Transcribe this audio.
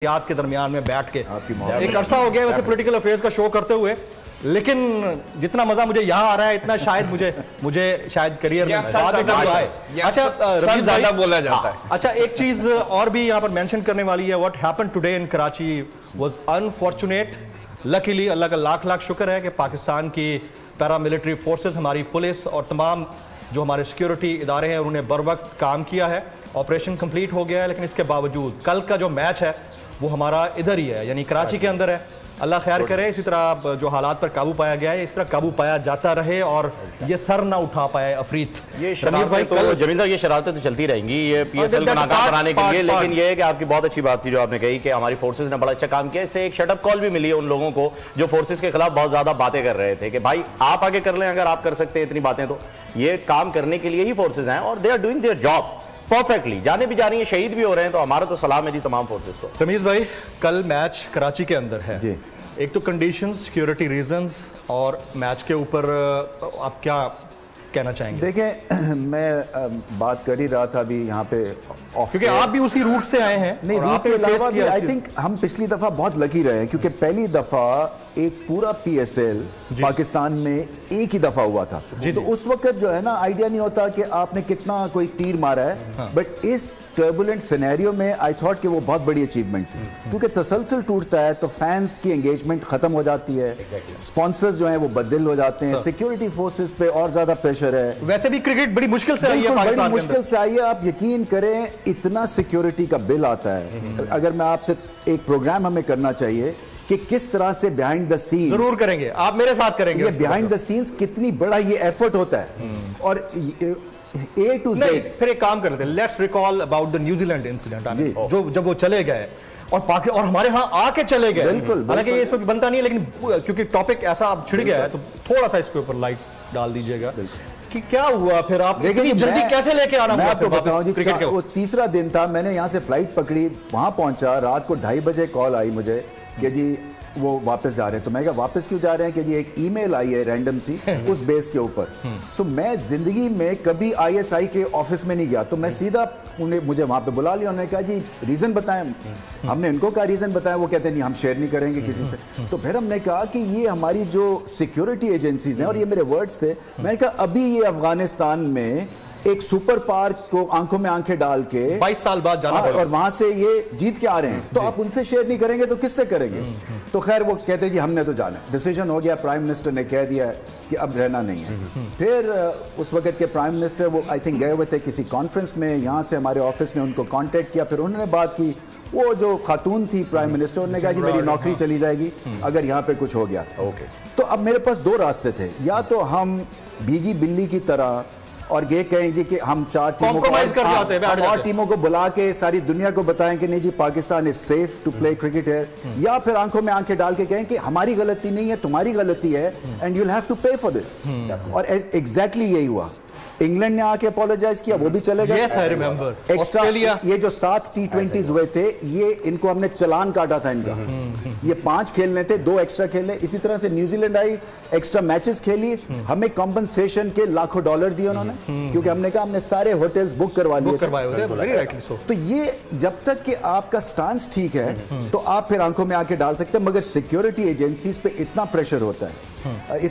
याद के दरमियान में बैठ के एक अरसा हो गया वैसे पॉलिटिकल अफेयर्स का शो करते हुए, लेकिन जितना मजा मुझे यहाँ आ रहा है इतना शायद मुझे शायद करियर में अच्छा ज्यादा बोला जाता है। अच्छा, एक चीज और भी यहाँ पर मेंशन करने वाली है। What happened today in Karachi was unfortunate. Luckily अल्लाह का लाख लाख शुक्र है कि पाकिस्तान की पैरामिलिट्री फोर्सेस, हमारी पुलिस और तमाम जो हमारे सिक्योरिटी इदारे हैं उन्होंने बर वक्त काम किया है। ऑपरेशन कंप्लीट हो गया है, लेकिन इसके बावजूद कल का जो मैच है वो हमारा इधर ही है, यानी कराची के अंदर है। अल्लाह खैर करे, इसी तरह जो हालात पर काबू पाया गया है इस तरह काबू पाया जाता रहे और ये सर ना उठा पाए अफरीत। ये भाई तो जमील साहब, ये शरारतें तो चलती रहेंगी ये पीएसएल को नाकाम कराने के लिए, लेकिन ये है कि आपकी बहुत अच्छी बात थी जो आपने कही कि हमारी फोर्सेज ने बड़ा अच्छा काम किया। इससे एक शटअप कॉल भी मिली है उन लोगों को जो फोर्सेज के खिलाफ बहुत ज्यादा बातें कर रहे थे कि भाई आप आगे कर लें, अगर आप कर सकते हैं इतनी बातें तो ये काम करने के लिए ही फोर्सेज हैं और they are doing their job perfectly. जाने भी जा रही है, शहीद भी हो रहे हैं, तो हमारा तो सलाम है जी तमाम फोर्सेज को। तमीज भाई, कल मैच कराची के अंदर है जी। एक तो कंडीशंस, सिक्योरिटी रीजंस और मैच के ऊपर आप क्या कहना चाहेंगे? देखें, मैं बात कर ही रहा था अभी यहाँ पे, क्योंकि आप भी उसी रूट से आए हैं। नहीं, रूट के अलावा भी आई थिंक हम पिछली दफा बहुत लकी रहे हैं, क्योंकि पहली दफा एक पूरा पीएसएल पाकिस्तान में एक ही दफा हुआ था। तो उस वक्त जो है ना, आइडिया नहीं होता कि आपने कितना कोई तीर मारा है। बट इस टर्बुलेंट सिनेरियो में आई थॉट कि वो बहुत बड़ी अचीवमेंट थी, क्योंकि तसलसल टूटता है तो फैंस की एंगेजमेंट खत्म हो जाती है, स्पॉन्सर्स जो है वो बदल हो जाते हैं, सिक्योरिटी फोर्सेस पे और ज्यादा प्रेशर है। वैसे भी क्रिकेट बड़ी मुश्किल से आई है, बड़ी मुश्किल से आई है। आप यकीन करें, इतना सिक्योरिटी का बिल आता है। अगर मैं आपसे एक प्रोग्राम हमें करना चाहिए कि किस तरह से बिहाइंड द सीन्स, जरूर करेंगे, आप मेरे साथ करेंगे, ये बिहाइंड द सीन्स कितनी बड़ा ये एफर्ट होता है और ए टू जेड। फिर एक काम कर लेते हैं, let's recall about the New Zealand incident, जो जब वो चले गए और हमारे यहाँ आके चले गए। बिल्कुल, हालांकि ये इस वक्त बनता नहीं है, लेकिन क्योंकि टॉपिक ऐसा अब छिड़ गया है तो थोड़ा सा इसके ऊपर लाइट डाल दीजिएगा कि क्या हुआ। फिर आप इतनी जल्दी कैसे लेके आना? मैं आपको बताऊं जी, वो तीसरा दिन था, मैंने यहाँ से फ्लाइट पकड़ी, वहां पहुंचा, रात को 2:30 बजे कॉल आई मुझे कि जी वो वापस जा रहे हैं। तो मैं कहा वापस क्यों जा रहे हैं? कि जी एक ईमेल आई है रैंडम सी उस बेस के ऊपर। सो मैं जिंदगी में कभी आईएसआई के ऑफिस में नहीं गया, तो मैं सीधा मुझे वहां पे बुला लिया। उन्होंने कहा जी रीजन बताएं। हमने इनको कहा रीजन बताया, वो कहते नहीं हम शेयर नहीं करेंगे किसी से। तो फिर हमने कहा कि ये हमारी जो सिक्योरिटी एजेंसीज हैं, और ये मेरे वर्ड्स थे, मैंने कहा अभी ये अफगानिस्तान में एक सुपर पार्क को आंखों में आंखें डाल के 22 साल बाद जाना और वहां से ये जीत के आ रहे हैं, तो आप उनसे शेयर नहीं करेंगे तो किससे करेंगे? तो खैर वो कहते जी हमने तो जाना, डिसीजन हो गया, प्राइम मिनिस्टर ने कह दिया कि अब रहना नहीं है। फिर उस वक्त के प्राइम मिनिस्टर वो आई थिंक गए हुए थे किसी कॉन्फ्रेंस में, यहाँ से हमारे ऑफिस ने उनको कॉन्टेक्ट किया, फिर उन्होंने बात की। वो जो खातून थी प्राइम मिनिस्टर, उन्होंने कहा जी मेरी नौकरी चली जाएगी अगर यहाँ पे कुछ हो गया। तो अब मेरे पास दो रास्ते थे, या तो हम भीगी बिल्ली की तरह और ये कहें जी कि हम 4 टीमों को बुला के सारी दुनिया को बताएं कि नहीं जी Pakistan is safe to play cricket है, या फिर आंखों में आंखें डाल के कहें कि हमारी गलती नहीं है, तुम्हारी गलती है and you will have to pay for this. और एग्जैक्टली यही हुआ। इंग्लैंड ने आके अपोलोजाइज किया, वो भी चले गए। yes, I remember. एक्स्ट्रा ये जो 7 T20s हुए थे, ये इनको हमने चलान काटा था इनका। ये 5 खेलने थे, 2 एक्स्ट्रा खेले। इसी तरह से न्यूजीलैंड आई, एक्स्ट्रा मैचेस खेली, हमें कॉम्पनसेशन के लाखों डॉलर दिए उन्होंने, क्योंकि हमने कहा हमने सारे होटल्स बुक करवा लिए। तो ये जब तक कि आपका स्टांस ठीक है तो आप फिर आंखों में आके डाल सकते हैं, मगर सिक्योरिटी एजेंसीज पे इतना प्रेशर होता है, इतना